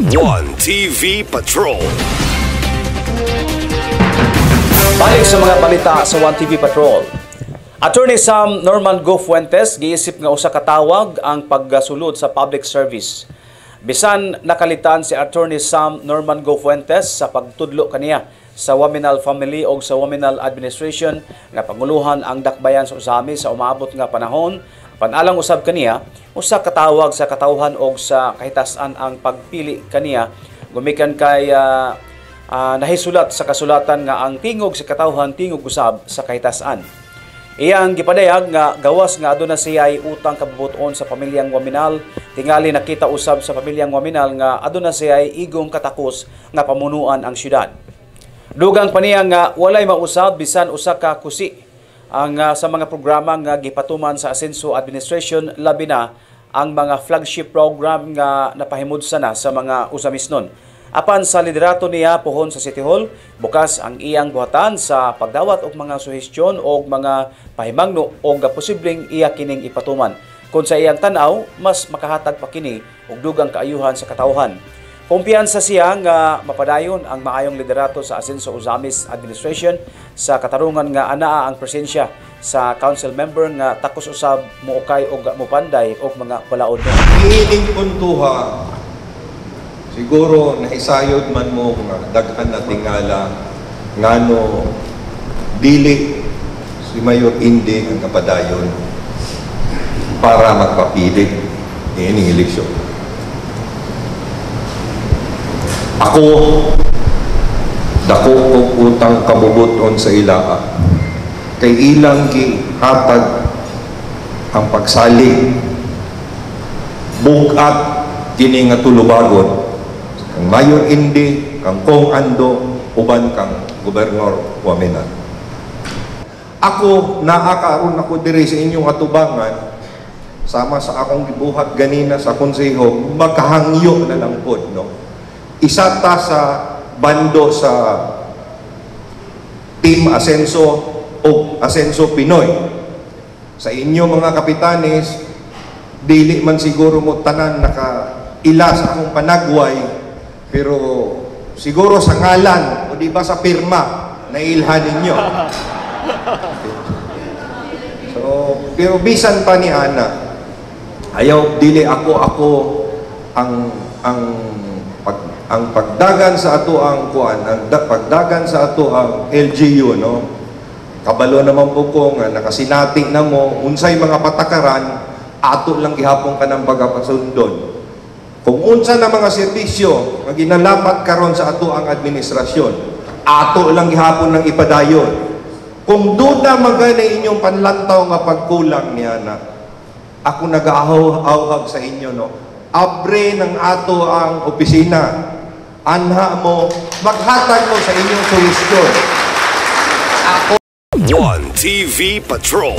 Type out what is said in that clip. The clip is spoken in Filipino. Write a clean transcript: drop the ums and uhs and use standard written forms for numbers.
One TV Patrol. Balik sa mga balita sa One TV Patrol. Attorney Sam Norman Go Fuentes giisip nga usa ka tawag ang pagsulod sa public service. Bisan nakalitan si Attorney Sam Norman Go Fuentes sa pagtudlo kaniya sa Waminal family o sa Waminal administration nga panguluhan ang dakbayan sa usami sa umaabot nga panahon. Panalang usab kaniya usa ka tawag sa katawhan o sa kahitasan ang pagpili kaniya gumikan kay nahisulat sa kasulatan nga ang tingog sa katawhan tingog usab sa kahitasan. Iyang gipadayag nga gawas nga aduna siya'y utang kabubuton sa pamilyang Waminal, tingali nakita usab sa pamilyang Waminal nga aduna siya'y igong katakos nga pamunuan ang syudad. Dugang pa niya nga walay mausab bisan usa ka kusi ang sa mga programa nga gipatuman sa Asenso Administration, labi na ang mga flagship program nga napahimudsa na sa mga usamisnon. Apan sa liderato niya pohon sa City Hall, bukas ang iyang buhatan sa pagdawat og mga suhestyon o mga pahimangno o posibleng iya kining ipatuman. Kung sa iyang tanaw, mas makahatag pa kini og dugang kaayuhan sa katawhan. Kumpiyansa siya nga mapadayon ang maayong liderato sa Asenso Usamis Administration sa katarungan nga anaa ang presensya sa council member nga takos usab muukay o mupanday og mga balaod. Iining puntuha, siguro naisayod man mo nga daghan na tingala ngano dili si Mayor Indy ang kapadayon para magpapilit iining eleksyon. Ako, dako kong utang kabubuton sa ilaa. Kay ilang gihatag ang pagsalig, bugat, kini nga tulubagon. Kang Mayor Indy, kang Kong Ando, uban kang Gobernador Waminal. Ako, naakaroon ako diri sa inyong atubangan, sama sa akong gibuhat ganina sa konseho, magkahangyo na lang po, no? Isa ta sa bando sa Team Asenso o Asenso Pinoy. Sa inyo mga kapitanes, dili man siguro mo tanan nakaila sa akong panagway, pero siguro sa ngalan o di ba sa pirma na ilhan ninyo. So, pero bisan pa ni Ana, ayaw dili ako ang pagdagan sa ato ang kuan, ang pagdagan sa ato ang LGU, no? Kabalo naman po ko nga nakasinati na mo unsay mga patakaran ato lang gihapon ka ng pagapasundon. Kung unsa na mga serbisyo nga ginalapat karon sa ato ang administrasyon, ato lang gihapon ng ipadayon. Kung duda magana inyong panlantaw nga pagkulang niya na ako nag-ahawag sa inyo, no? Abre ng ato ang opisina. Anha mo, maghatag mo sa inyong suhestyon. One TV Patrol.